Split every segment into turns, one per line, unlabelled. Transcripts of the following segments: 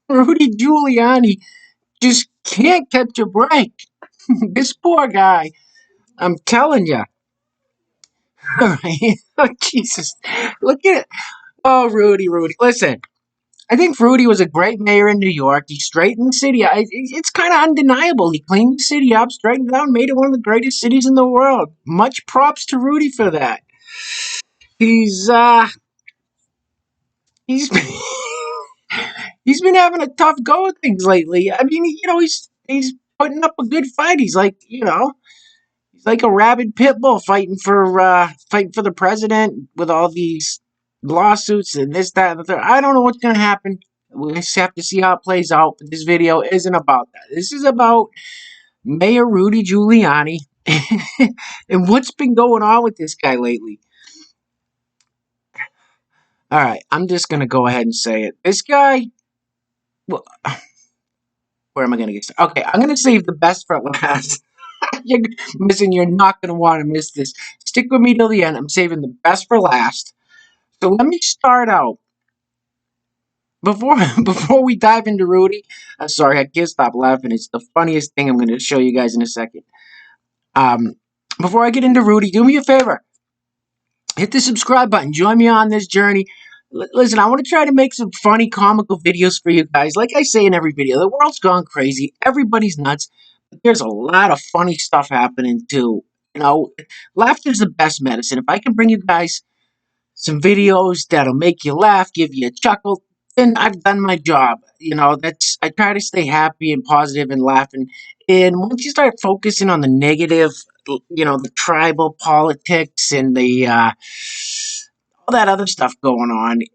Rudy Giuliani just can't catch a break. This poor guy. I'm telling you. All right. Oh, Jesus. Look at it. Oh, Rudy. Listen, I think Rudy was a great mayor in New York. He straightened the city out. It's kind of undeniable. He cleaned the city up, straightened it out, made it one of the greatest cities in the world. Much props to Rudy for that. He's he's he's been having a tough go of things lately. I mean, he's putting up a good fight. He's like a rabid pit bull fighting for the president with all these lawsuits and this, that, and the third. I don't know what's gonna happen. We just have to see how it plays out. But this video isn't about that. This is about Mayor Rudy Giuliani and what's been going on with this guy lately. All right, I'm just gonna go ahead and say it. This guy. Well, where am I gonna get started? Okay, I'm gonna save the best for last. You're not gonna want to miss this. Stick with me till the end. I'm saving the best for last. So let me start out before before we dive into Rudy. I'm sorry, I can't stop laughing. It's the funniest thing I'm going to show you guys in a second. Um, Before I get into Rudy, do me a favor. Hit the subscribe button. Join me on this journey. Listen, I want to try to make some funny, comical videos for you guys. Like I say in every video, the world's gone crazy. Everybody's nuts. But there's a lot of funny stuff happening too. Laughter's the best medicine. If I can bring you guys some videos that'll make you laugh, give you a chuckle, then I've done my job. I try to stay happy and positive and laughing. And once you start focusing on the negative, the tribal politics and the all that other stuff going on, it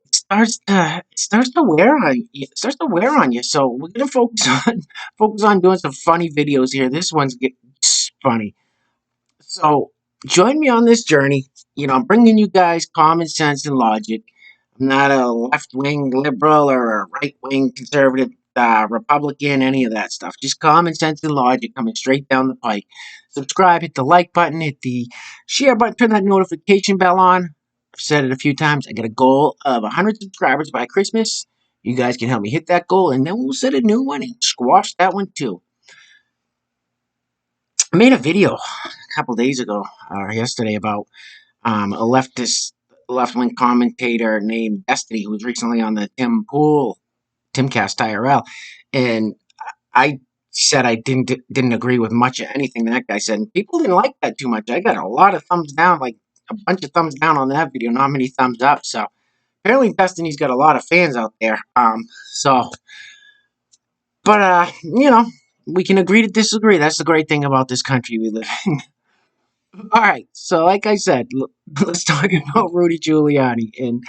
starts to wear on you. It starts to wear on you. So we're gonna focus on doing some funny videos here. This one's funny. So join me on this journey. I'm bringing you guys common sense and logic. I'm not a left wing liberal or a right wing conservative Republican, any of that stuff. Just common sense and logic coming straight down the pike. Subscribe, hit the like button, hit the share button, turn that notification bell on. I've said it a few times. I got a goal of 100 subscribers by Christmas. You guys can help me hit that goal, and then we'll set a new one and squash that one too. I made a video a couple days ago or yesterday about a left wing commentator named Destiny who was recently on the Timcast IRL, and I said I didn't agree with much of anything that guy said, and people didn't like that too much. I got a lot of thumbs down, like a bunch of thumbs down on that video, not many thumbs up. So apparently Destiny's got a lot of fans out there. We can agree to disagree. That's the great thing about this country we live in. All right, so like I said, let's talk about Rudy Giuliani. And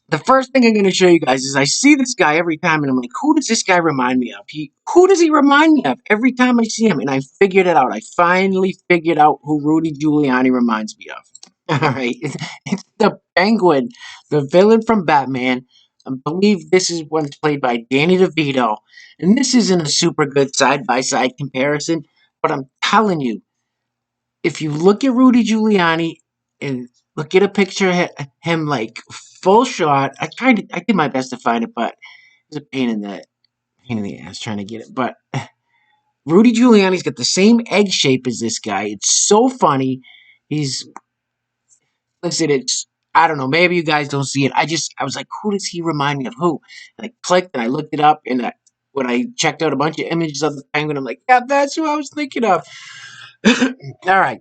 the first thing I'm going to show you guys is I see this guy every time, and I'm like, who does this guy remind me of? Who does he remind me of every time I see him? And I figured it out. I finally figured out who Rudy Giuliani reminds me of. All right, it's the Penguin, the villain from Batman. I believe this is one played by Danny DeVito, and this isn't a super good side-by-side comparison, but I'm telling you, if you look at Rudy Giuliani and look at a picture of him like full shot, I did my best to find it, but it's a pain in the ass trying to get it. But Rudy Giuliani's got the same egg shape as this guy. It's so funny. He's listen. It's I don't know. Maybe you guys don't see it. I was like, who does he remind me of? Who? And I clicked and I looked it up, and when I checked out a bunch of images of the penguin, I'm like, yeah, that's who I was thinking of. All right.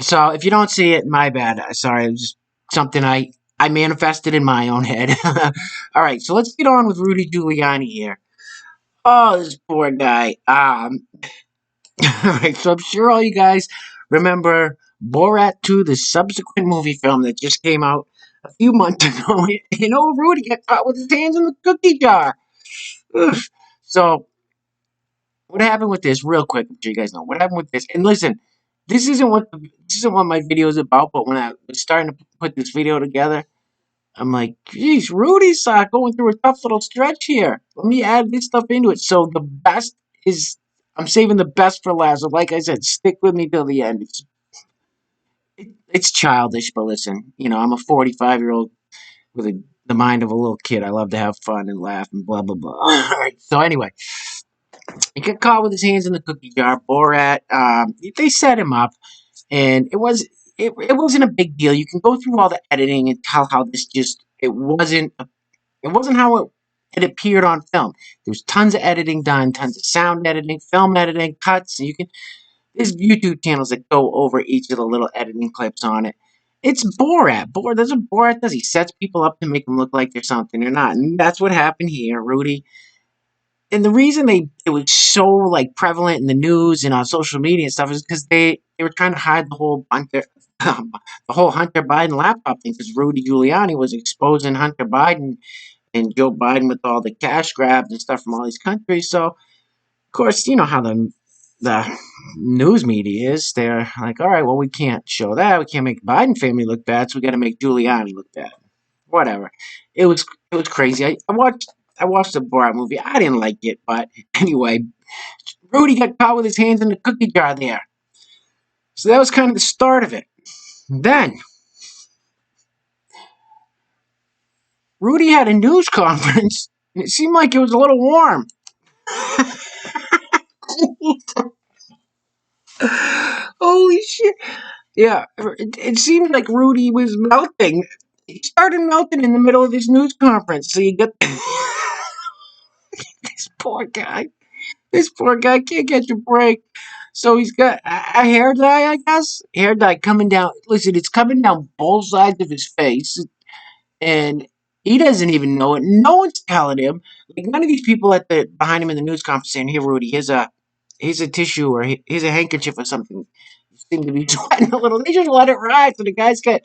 So if you don't see it, my bad. Sorry, it was just something I manifested in my own head. All right, so let's get on with Rudy Giuliani here. Oh, this poor guy. All right, so I'm sure all you guys remember Borat 2, the subsequent movie film that just came out a few months ago. Rudy got caught with his hands in the cookie jar. Ugh. So what happened with this? Real quick, I'm sure you guys know what happened with this. And listen, this isn't what my video is about. But when I was starting to put this video together, I'm like, geez, Rudy's going through a tough little stretch here. Let me add this stuff into it. So the best is I'm saving the best for last. So like I said, stick with me till the end. It's childish, but listen, I'm a 45-year-old with a the mind of a little kid. I love to have fun and laugh and blah blah blah. All right. So anyway, he got caught with his hands in the cookie jar. Borat. They set him up, and it wasn't a big deal. You can go through all the editing and tell how this just it wasn't how it appeared on film. There was tons of editing done, tons of sound editing, film editing, cuts. And you can there's YouTube channels that go over each of the little editing clips on it. It's Borat. That's what Borat does. He sets people up to make them look like they're something they're not, and that's what happened here, Rudy. And the reason it was so like prevalent in the news and on social media and stuff is because they were trying to hide the whole Hunter Biden laptop thing because Rudy Giuliani was exposing Hunter Biden and Joe Biden with all the cash grabs and stuff from all these countries. So, of course, you know how the news media is. They're like, all right, well, we can't show that. We can't make the Biden family look bad, so we got to make Giuliani look bad. Whatever. It was crazy. I watched the Borat movie. I didn't like it, but anyway, Rudy got caught with his hands in the cookie jar there. So that was kind of the start of it. Then Rudy had a news conference, and it seemed like it was a little warm. Holy shit. Yeah, it seemed like Rudy was melting. He started melting in the middle of this news conference. So you got this poor guy. This poor guy can't catch a break. So he's got a hair dye, I guess. Hair dye coming down. Listen, it's coming down both sides of his face. And he doesn't even know it. No one's telling him. Like none of these people behind him in the news conference saying, "Here, Rudy, here's a tissue or here's a handkerchief or something." You seem to be sweating a little. They just let it ride. So the guy's got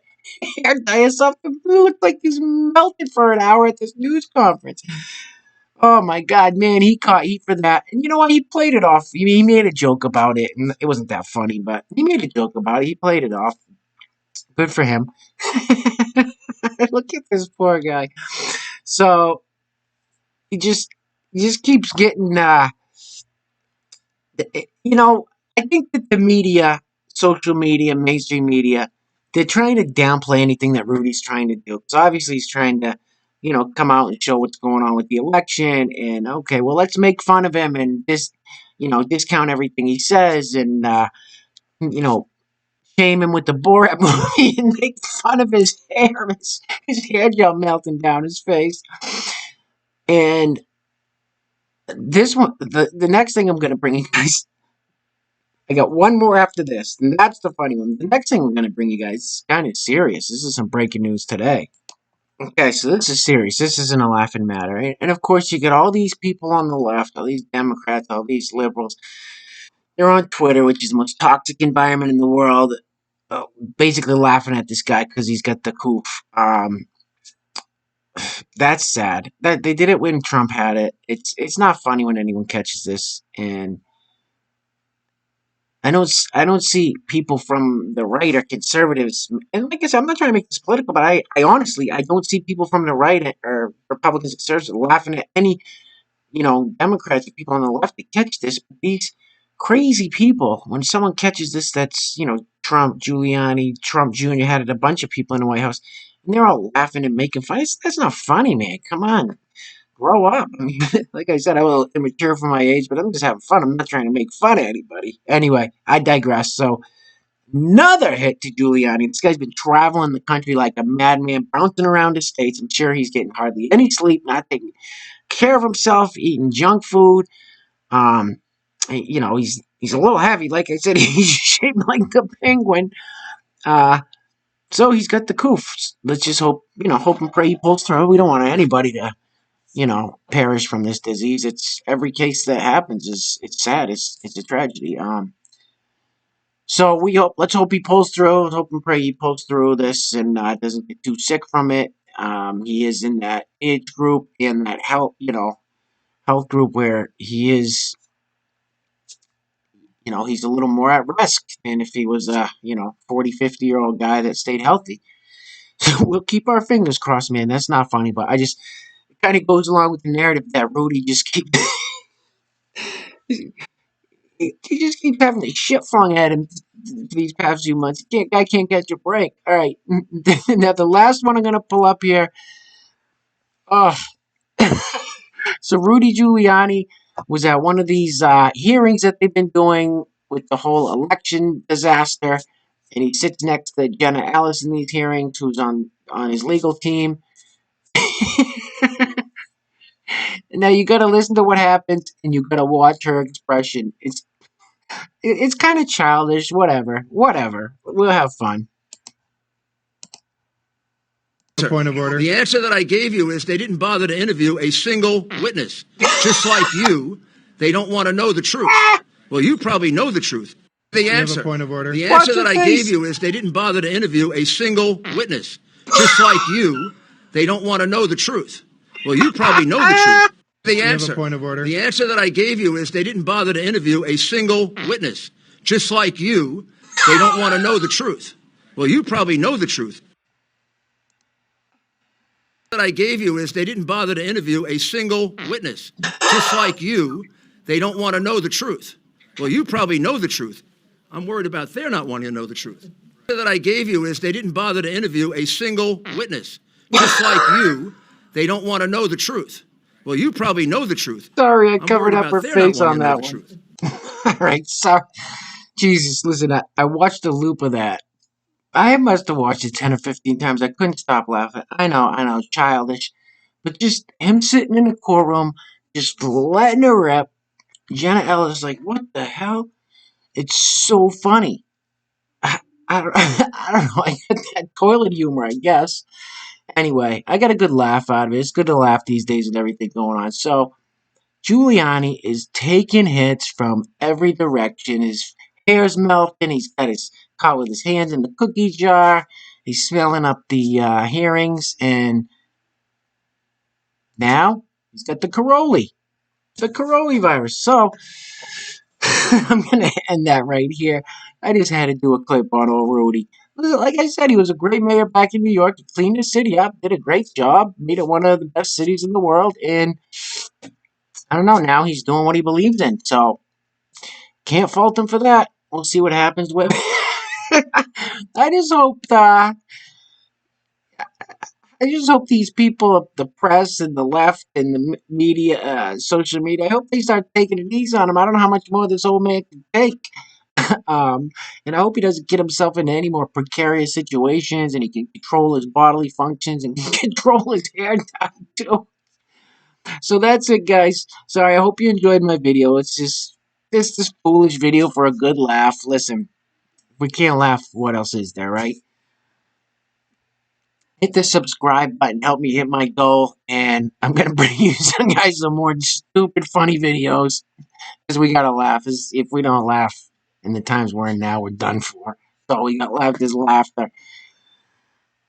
hair dye or something. It looks like he's melted for an hour at this news conference. Oh my God, man, he caught heat for that. And you know what? He played it off. He made a joke about it, and it wasn't that funny, but he made a joke about it. He played it off. Good for him. Look at this poor guy. So he just keeps getting you know, I think that the media, social media, mainstream media, they're trying to downplay anything that Rudy's trying to do. Because obviously he's trying to, come out and show what's going on with the election. And okay, well, let's make fun of him and discount everything he says and, you know, shame him with the Borat movie and make fun of his hair, his hair gel melting down his face. And this one, the next thing I'm going to bring you guys, I got one more after this, and that's the funny one. The next thing I'm going to bring you guys is kind of serious. This is some breaking news today. Okay, so this is serious. This isn't a laughing matter. Right? And of course, you get all these people on the left, all these Democrats, all these liberals. They're on Twitter, which is the most toxic environment in the world, uh, basically laughing at this guy because he's got the COOF. That's sad. That they did it when Trump had it. It's not funny when anyone catches this, and I don't see people from the right or conservatives, and like I said, I'm not trying to make this political, but I honestly I don't see people from the right or Republicans, conservatives laughing at any Democrats or people on the left that catch this. But these crazy people, when someone catches this, that's Trump, Giuliani, Trump Jr. had it, a bunch of people in the White House, and they're all laughing and making fun. That's not funny, man. Come on. Grow up. I mean, like I said, I'm a little immature for my age, but I'm just having fun. I'm not trying to make fun of anybody. Anyway, I digress. So, another hit to Giuliani. This guy's been traveling the country like a madman, bouncing around the states. I'm sure he's getting hardly any sleep, not taking care of himself, eating junk food. Um, he's a little heavy. Like I said, he's shaped like a penguin. So he's got the COOF. Let's just hope and pray he pulls through. We don't want anybody to perish from this disease. It's every case that happens it's sad. It's a tragedy. So let's hope he pulls through. Let's hope and pray he pulls through this and doesn't get too sick from it. He is in that age group, in that health group where he is, he's a little more at risk than if he was a, 40, 50-year-old guy that stayed healthy. So we'll keep our fingers crossed, man. That's not funny, but it kind of goes along with the narrative that Rudy just keeps he just keeps having the shit flung at him these past few months. Guy can't catch a break. All right. Now, the last one I'm going to pull up here, Oh, so Rudy Giuliani was at one of these hearings that they've been doing with the whole election disaster, and he sits next to Jenna Ellis in these hearings, who's on his legal team. Now you got to listen to what happens, and you got to watch her expression. It's kind of childish. Whatever. We'll have fun.
Point of order. The answer that I gave you is they didn't bother to interview a single witness. Just like you, they don't want to know the truth. Well, you probably know the truth. The answer. Point of order. The answer that I gave you is they didn't bother to interview a single witness. Just like you, they don't want to know the truth. Well, you probably know the truth. The answer. Point of order. The answer that I gave you is they didn't bother to interview a single witness. Just like you, they don't want to know the truth. Well, you probably know the truth. That I gave you is they didn't bother to interview a single witness. Just like you, they don't want to know the truth. Well, you probably know the truth. I'm worried about they're not wanting to know the truth. That I gave you is they didn't bother to interview a single witness. Just like you, they don't want to know the truth. Well, you probably know the truth.
Sorry, I covered up her face on that one. All right, sorry. Jesus, listen, I watched a loop of that. I must have watched it 10 or 15 times. I couldn't stop laughing. I know, childish. But just him sitting in the courtroom, just letting her rip. Jenna Ellis like, what the hell? It's so funny. I don't, I don't know. I got that toilet humor, I guess. Anyway, I got a good laugh out of it. It's good to laugh these days with everything going on. So, Giuliani is taking hits from every direction. His hair's melting. He's got his caught with his hands in the cookie jar. He's smelling up the hearings, and now he's got the coronavirus. So I'm gonna end that right here. I just had to do a clip on old Rudy. Like I said, he was a great mayor back in New York. He cleaned the city up, did a great job, made it one of the best cities in the world, and I don't know. Now he's doing what he believes in. So can't fault him for that. We'll see what happens with. I just hope. I just hope these people, the press and the left and the media, social media, I hope they start taking it easy on him. I don't know how much more this old man can take. And I hope he doesn't get himself into any more precarious situations, and he can control his bodily functions and can control his hair down too. So that's it, guys. Sorry, I hope you enjoyed my video. It's just this foolish video for a good laugh. Listen, if we can't laugh, what else is there, right? Hit the subscribe button, help me hit my goal, and I'm gonna bring you some more stupid, funny videos because we gotta laugh. If we don't laugh in the times we're in now, we're done for. So we got left is laughter.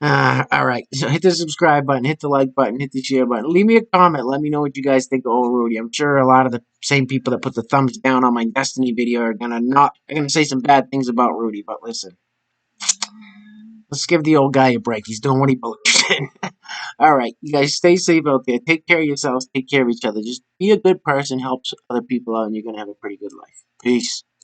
All right. So hit the subscribe button, hit the like button, hit the share button. Leave me a comment. Let me know what you guys think of old Rudy. I'm sure a lot of the same people that put the thumbs down on my Destiny video are gonna say some bad things about Rudy. But listen, let's give the old guy a break. He's doing what he believes in. All right, you guys stay safe out there. Take care of yourselves. Take care of each other. Just be a good person. Helps other people out, and you're gonna have a pretty good life. Peace.